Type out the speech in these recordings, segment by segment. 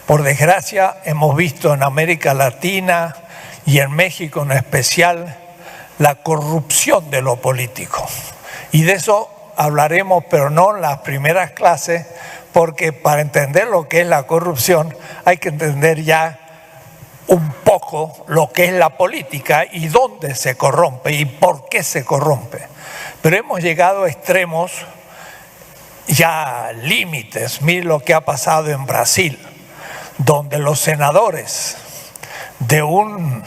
Por desgracia, hemos visto en América Latina y en México en especial la corrupción de lo político. Y de eso hablaremos, pero no en las primeras clases, porque para entender lo que es la corrupción hay que entender ya un poco lo que es la política y dónde se corrompe y por qué se corrompe. Pero hemos llegado a extremos, ya límites. Mire lo que ha pasado en Brasil, donde los senadores de un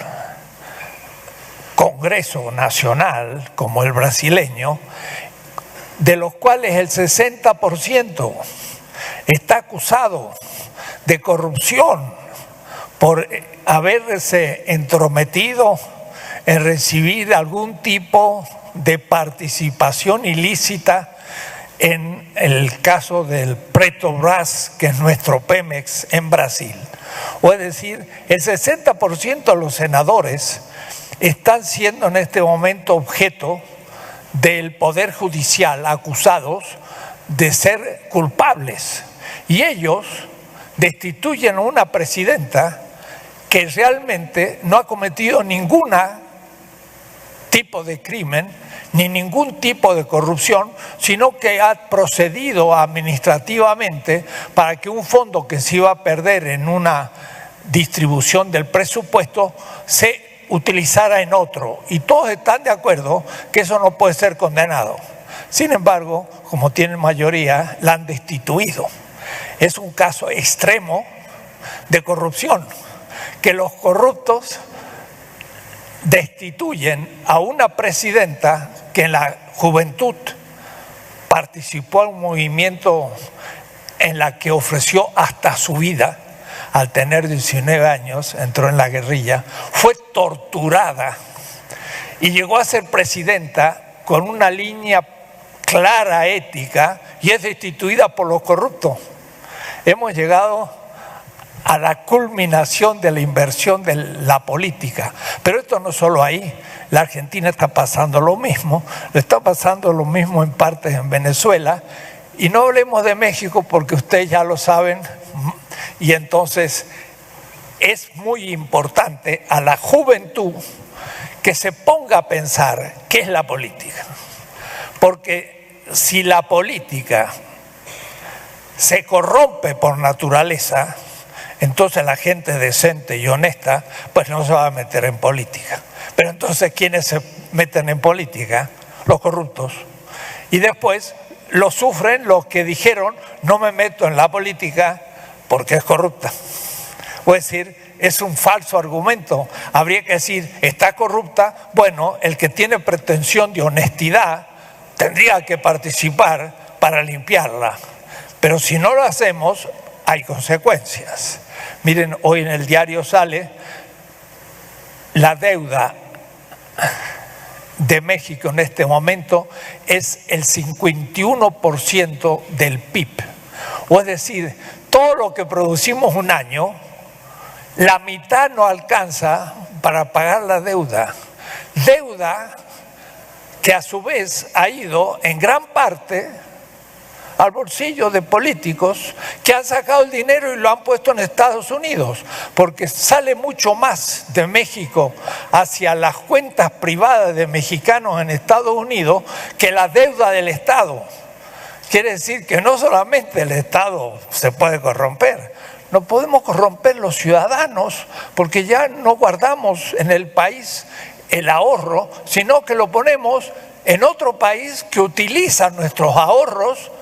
Congreso Nacional como el brasileño, de los cuales el 60% está acusado de corrupción por haberse entrometido en recibir algún tipo de participación ilícita en el caso del Petrobras, que es nuestro Pemex en Brasil. O es decir, el 60% de los senadores están siendo en este momento objeto del Poder Judicial, acusados de ser culpables. Y ellos destituyen a una presidenta que realmente no ha cometido ningún tipo de crimen, ni ningún tipo de corrupción, sino que ha procedido administrativamente para que un fondo que se iba a perder en una distribución del presupuesto se utilizara en otro. Y todos están de acuerdo que eso no puede ser condenado. Sin embargo, como tienen mayoría, la han destituido. Es un caso extremo de corrupción, que los corruptos destituyen a una presidenta que en la juventud participó en un movimiento en la que ofreció hasta su vida. Al tener 19 años, entró en la guerrilla, fue torturada y llegó a ser presidenta con una línea clara ética y es destituida por los corruptos. Hemos llegado a la culminación de la inversión de la política. Pero esto no solo ahí, la Argentina está pasando lo mismo, le está pasando lo mismo en partes en Venezuela, y no hablemos de México porque ustedes ya lo saben, y entonces es muy importante a la juventud que se ponga a pensar qué es la política. Porque si la política se corrompe por naturaleza, entonces la gente decente y honesta pues no se va a meter en política. Pero entonces, ¿quiénes se meten en política? Los corruptos. Y después lo sufren los que dijeron: no me meto en la política porque es corrupta. Es decir, es un falso argumento. Habría que decir, ¿está corrupta? Bueno, el que tiene pretensión de honestidad tendría que participar para limpiarla. Pero si no lo hacemos, hay consecuencias. Miren, hoy en el diario sale la deuda de México en este momento es el 51% del PIB. O es decir, todo lo que producimos un año, la mitad no alcanza para pagar la deuda. Deuda que a su vez ha ido en gran parte al bolsillo de políticos que han sacado el dinero y lo han puesto en Estados Unidos, porque sale mucho más de México hacia las cuentas privadas de mexicanos en Estados Unidos que la deuda del Estado. Quiere decir que no solamente el Estado se puede corromper, no podemos corromper los ciudadanos, porque ya no guardamos en el país el ahorro, sino que lo ponemos en otro país que utiliza nuestros ahorros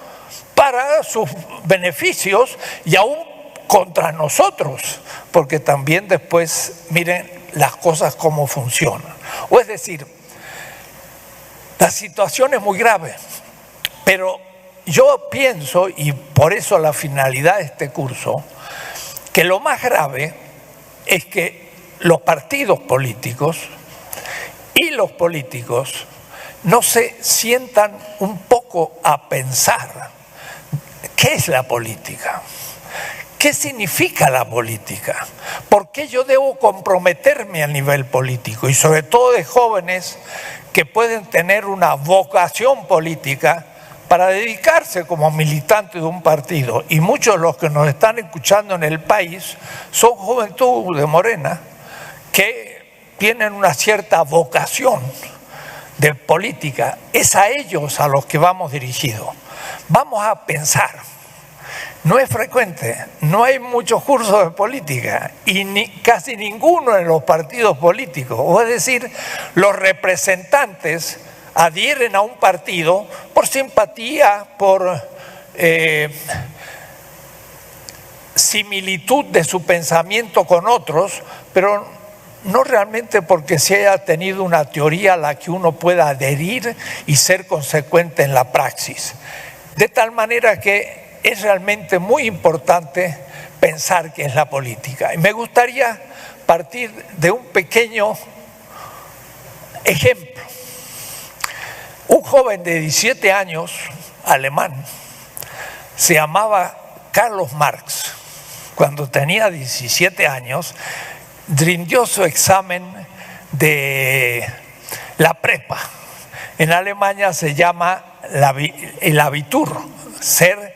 para sus beneficios y aún contra nosotros, porque también después miren las cosas cómo funcionan. O es decir, la situación es muy grave, pero yo pienso, y por eso la finalidad de este curso, que lo más grave es que los partidos políticos y los políticos no se sientan un poco a pensar ¿qué es la política? ¿Qué significa la política? ¿Por qué yo debo comprometerme a nivel político? Y sobre todo de jóvenes que pueden tener una vocación política, para dedicarse como militante de un partido. Y muchos de los que nos están escuchando en el país son juventud de Morena que tienen una cierta vocación de política. Es a ellos a los que vamos dirigidos. Vamos a pensar. No es frecuente, no hay muchos cursos de política y casi ninguno en los partidos políticos. O es decir, los representantes adhieren a un partido por simpatía, por similitud de su pensamiento con otros, pero no realmente porque se haya tenido una teoría a la que uno pueda adherir y ser consecuente en la praxis. De tal manera que es realmente muy importante pensar qué es la política. Y me gustaría partir de un pequeño ejemplo. Un joven de 17 años, alemán, se llamaba Carlos Marx. Cuando tenía 17 años, rindió su examen de la prepa. En Alemania se llama el Abitur, ser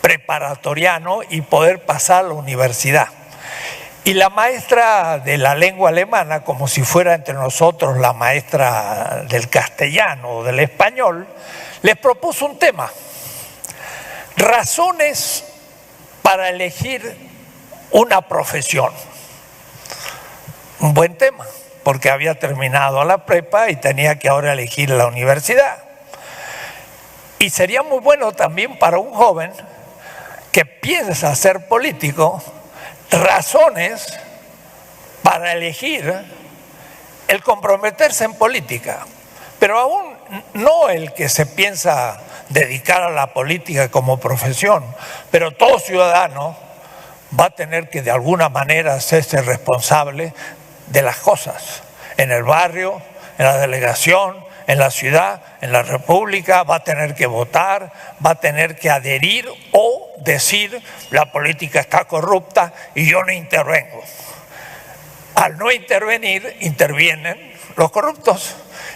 preparatoriano y poder pasar a la universidad. Y la maestra de la lengua alemana, como si fuera entre nosotros la maestra del castellano o del español, les propuso un tema: razones para elegir una profesión. Un buen tema, porque había terminado la prepa y tenía que ahora elegir la universidad. Y sería muy bueno también para un joven que piensa ser político, razones para elegir el comprometerse en política. Pero aún no el que se piensa dedicar a la política como profesión, pero todo ciudadano va a tener que de alguna manera hacerse responsable de las cosas. En el barrio, en la delegación, en la ciudad, en la república, va a tener que votar, va a tener que adherir o decir la política está corrupta y yo no intervengo. Al no intervenir, intervienen los corruptos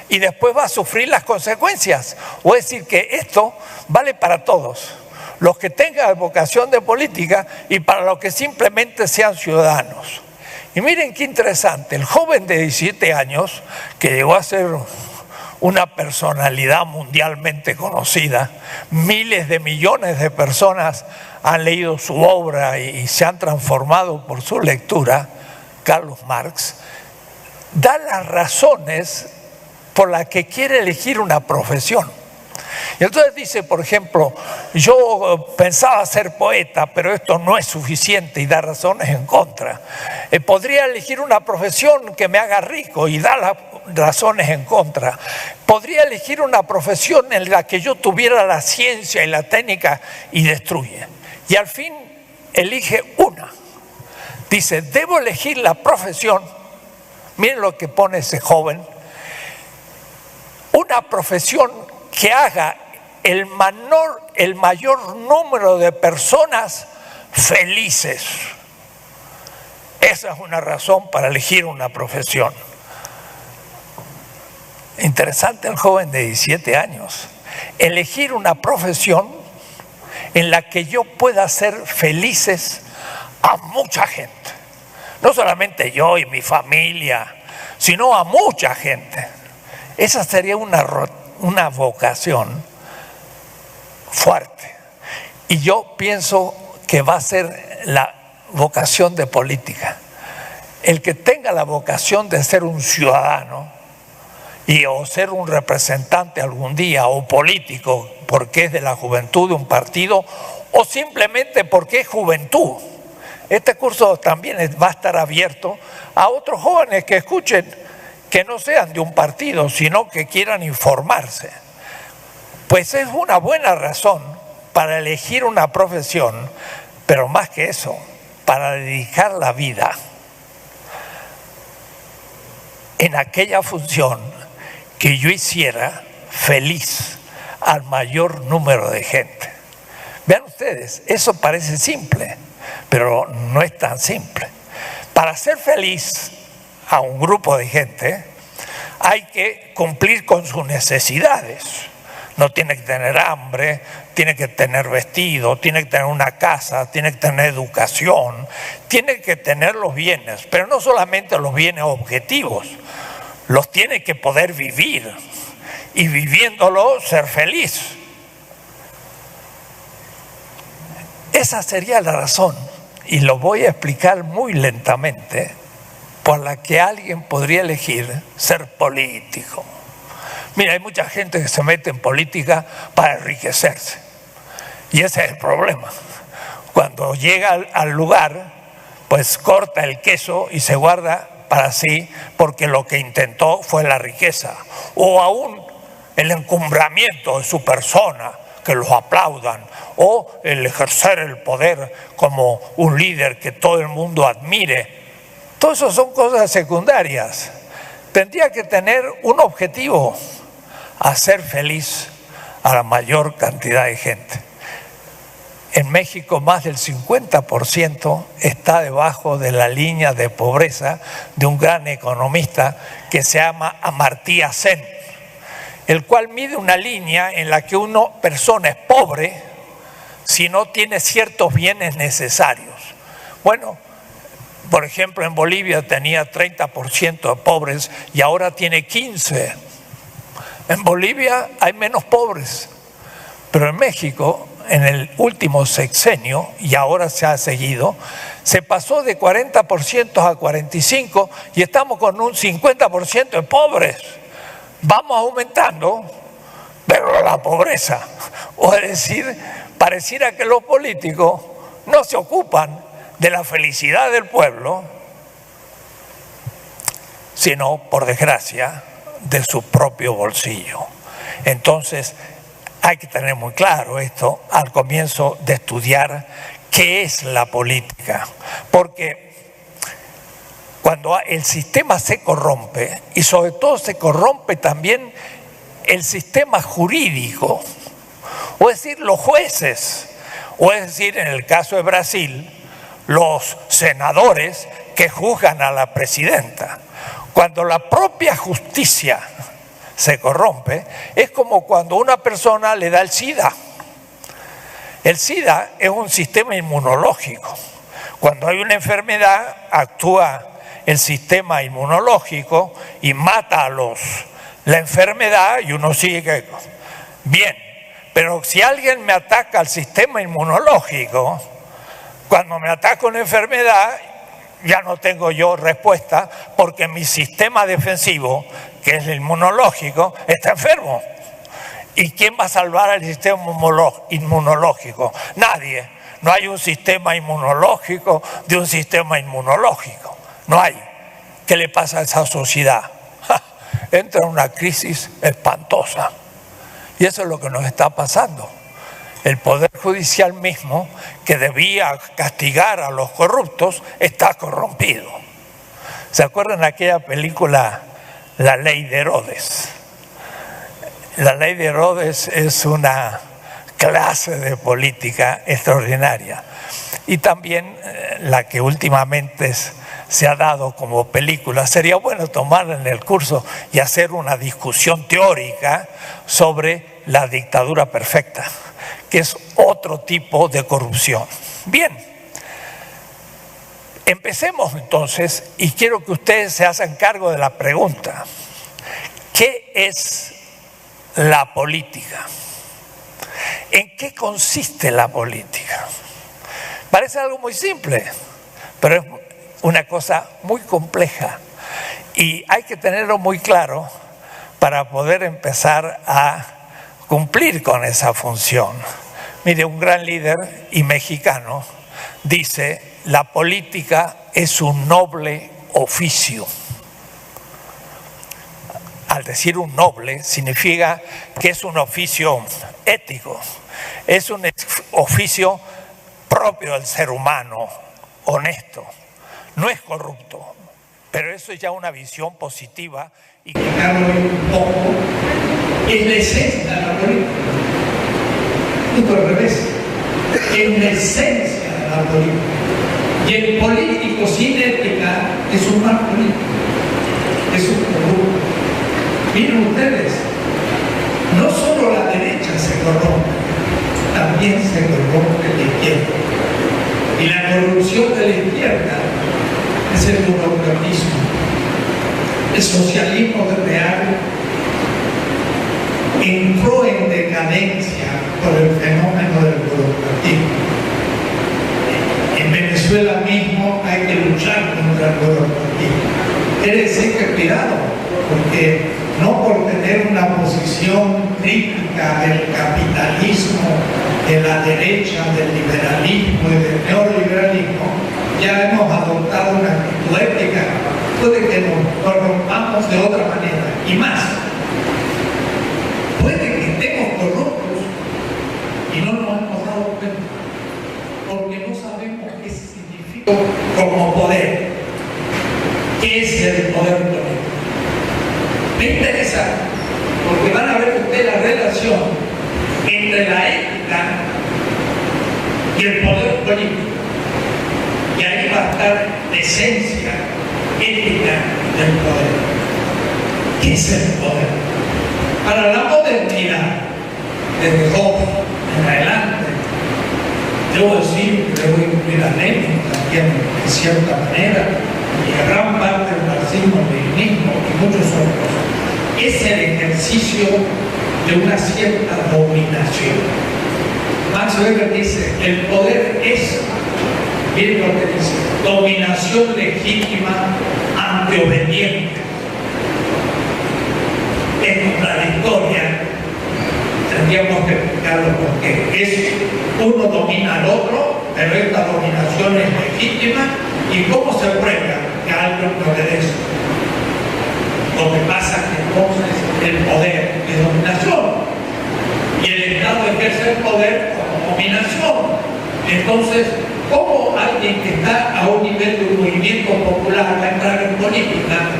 y después va a sufrir las consecuencias. O es decir que esto vale para todos, los que tengan vocación de política y para los que simplemente sean ciudadanos. Y miren qué interesante, el joven de 17 años que llegó a ser una personalidad mundialmente conocida, miles de millones de personas han leído su obra y se han transformado por su lectura, Carlos Marx, da las razones por las que quiere elegir una profesión. Y entonces dice, por ejemplo, yo pensaba ser poeta, pero esto no es suficiente y da razones en contra. Podría elegir una profesión que me haga rico y da las razones en contra. Podría elegir una profesión en la que yo tuviera la ciencia y la técnica y destruye. Y al fin elige una. Dice, debo elegir la profesión. Miren lo que pone ese joven. Una profesión que haga el mayor número de personas felices. Esa es una razón para elegir una profesión. Interesante el joven de 17 años. Elegir una profesión en la que yo pueda hacer felices a mucha gente. No solamente yo y mi familia, sino a mucha gente. Esa sería una vocación fuerte. Y yo pienso que va a ser la vocación de política. El que tenga la vocación de ser un ciudadano o ser un representante algún día o político porque es de la juventud de un partido o simplemente porque es juventud. Este curso también va a estar abierto a otros jóvenes que escuchen, que no sean de un partido, sino que quieran informarse. Pues es una buena razón para elegir una profesión, pero más que eso, para dedicar la vida en aquella función que yo hiciera feliz al mayor número de gente. Vean ustedes, eso parece simple, pero no es tan simple. Para hacer feliz a un grupo de gente hay que cumplir con sus necesidades. no tiene que tener hambre, tiene que tener vestido, tiene que tener una casa, tiene que tener educación, tiene que tener los bienes, pero no solamente los bienes objetivos, los tiene que poder vivir y viviéndolo ser feliz. Esa sería la razón, y lo voy a explicar muy lentamente, por la que alguien podría elegir ser político. Mira, hay mucha gente que se mete en política para enriquecerse. Y ese es el problema. Cuando llega al lugar, pues corta el queso y se guarda para sí, porque lo que intentó fue la riqueza. O aún el encumbramiento de su persona, que los aplaudan, o el ejercer el poder como un líder que todo el mundo admire. Todo eso son cosas secundarias. Tendría que tener un objetivo: hacer feliz a la mayor cantidad de gente. En México más del 50% está debajo de la línea de pobreza de un gran economista que se llama Amartya Sen, el cual mide una línea en la que una persona es pobre si no tiene ciertos bienes necesarios. Bueno, por ejemplo, en Bolivia tenía 30% de pobres y ahora tiene 15%. En Bolivia hay menos pobres, pero en México, en el último sexenio, y ahora se ha seguido, se pasó de 40% a 45% y estamos con un 50% de pobres. Vamos aumentando, pero la pobreza, o es decir, pareciera que los políticos no se ocupan de la felicidad del pueblo, sino, por desgracia, de su propio bolsillo. Entonces, hay que tener muy claro esto al comienzo de estudiar qué es la política, porque cuando el sistema se corrompe, y sobre todo se corrompe también el sistema jurídico, o es decir, los jueces, o es decir, en el caso de Brasil, los senadores que juzgan a la presidenta. Cuando la propia justicia se corrompe, es como cuando una persona le da el SIDA. El SIDA es un sistema inmunológico. Cuando hay una enfermedad, actúa el sistema inmunológico y mata a la enfermedad y uno sigue bien. Pero si alguien me ataca al sistema inmunológico, cuando me ataca una enfermedad, ya no tengo yo respuesta porque mi sistema defensivo, que es el inmunológico, está enfermo. ¿Y quién va a salvar al sistema inmunológico? Nadie. No hay un sistema inmunológico de un sistema inmunológico. No hay. ¿Qué le pasa a esa sociedad? Entra en una crisis espantosa. Y eso es lo que nos está pasando. El Poder Judicial mismo, que debía castigar a los corruptos, está corrompido. ¿Se acuerdan de aquella película La Ley de Herodes? La Ley de Herodes es una clase de política extraordinaria. Y también la que últimamente se ha dado como película. Sería bueno tomarla en el curso y hacer una discusión teórica sobre la dictadura perfecta, que es otro tipo de corrupción. Bien, empecemos entonces, y quiero que ustedes se hagan cargo de la pregunta: ¿qué es la política? ¿En qué consiste la política? Parece algo muy simple, pero es una cosa muy compleja y hay que tenerlo muy claro para poder empezar a cumplir con esa función. Mire, un gran líder y mexicano dice: la política es un noble oficio. Al decir un noble, significa que es un oficio ético, es un oficio propio del ser humano, honesto, no es corrupto, pero eso es ya una visión positiva. Y explicarlo un poco, es la esencia de la política. Esto al revés, es la esencia de la política. Y el político sin ética es un mal político, es un corrupto. Miren ustedes, No solo la derecha se corrompe, también se corrompe la izquierda. Y la corrupción de la izquierda es el burocratismo. El socialismo real entró en decadencia por el fenómeno del burocratismo. En Venezuela mismo hay que luchar contra el burocratismo. Quiere decir que cuidado, porque no por tener una posición crítica del capitalismo, de la derecha, del liberalismo y del neoliberalismo, ya hemos adoptado una actitud ética. Puede que nos corrompamos de otra manera, y más, puede que estemos corruptos y no nos hemos dado cuenta, porque no sabemos qué significa como poder, qué es el poder político. Me interesa, porque van a ver ustedes la relación entre la ética y el poder político, y ahí va a estar la esencia ética del poder. ¿Qué es el poder? Para la modernidad, desde Hobbes en adelante, debo decir que debo incluir a Lenin también de cierta manera, y a gran parte del marxismo-leninismo y muchos otros, es el ejercicio de una cierta dominación. Max Weber dice, el poder es, miren lo que dice, dominación legítima ante obediente. Es contradictoria, tendríamos que explicarlo porque es uno domina al otro, pero esta dominación es legítima. ¿Y cómo se prueba que alguien no obedece? Lo que pasa es que entonces el poder es dominación y el Estado ejerce el poder como dominación. Entonces, ¿cómo alguien que está a un nivel de un movimiento popular va a entrar en política?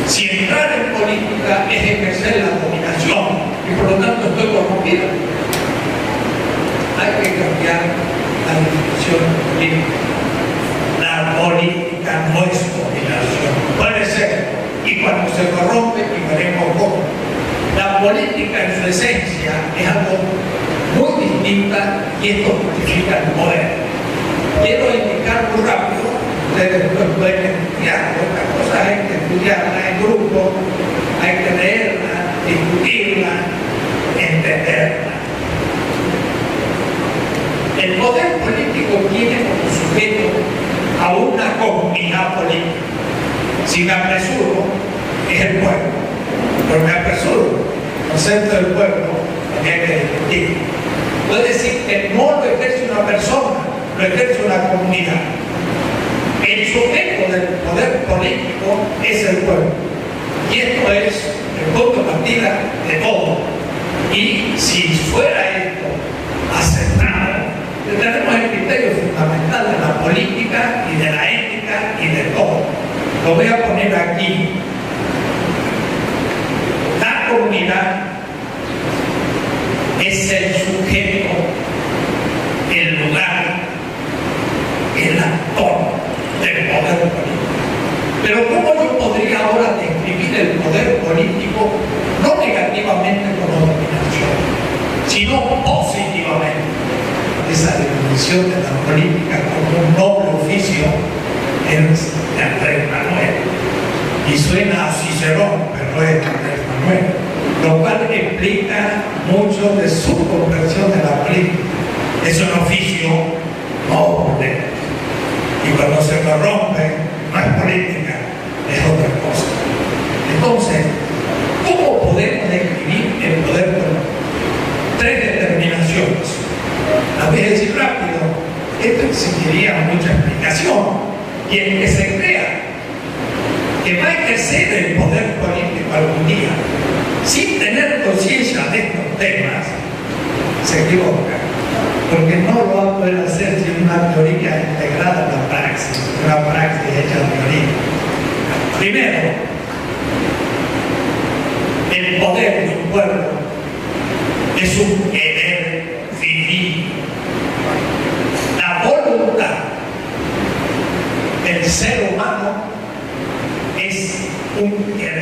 Si entrar en política es ejercer la dominación y por lo tanto estoy corrompido. Hay que cambiar la definición política. La política no es dominación. Puede ser, y cuando se corrompe, y veremos cómo. La política en su esencia es algo muy distinta y esto justifica el poder. Quiero indicar muy rápido, ustedes después pueden estudiarlo, las cosas hay que estudiarla en grupo, hay que leerla, discutirla, entenderla. El poder político tiene como sujeto a una comunidad política. Si me apresuro, es el pueblo. Pero me apresuro, el concepto del pueblo, también hay que discutir. Puede decir que no lo ejerce una persona, lo ejerce una comunidad. El sujeto del poder político es el pueblo. Y esto es el punto de partida de todo. Y si fuera esto aceptado, tenemos el criterio fundamental de la política y de la ética y de todo. Lo voy a poner aquí. La comunidad es el sujeto, el lugar, el actor del poder político. Pero ¿cómo yo podría ahora describir el poder político no negativamente como dominación, sino positivamente? Esa definición de la política como un noble oficio es de Andrés Manuel. Y suena a Cicerón, pero es de Andrés Manuel, lo cual explica mucho de su comprensión de la política. Es un oficio noble. Y cuando se corrompe, no es política, es otra cosa. Entonces, ¿cómo podemos describir el poder político? Tres determinaciones. La voy a decir rápido, esto exigiría mucha explicación. Y el que se crea que va a ejercer el poder político algún día sin tener conciencia de estos temas, se equivoca, porque no lo va a poder hacer sin una teoría integrada en la praxis, una praxis hecha teoría. Primero, el poder de un pueblo es un querer divino. La voluntad del ser humano es un querer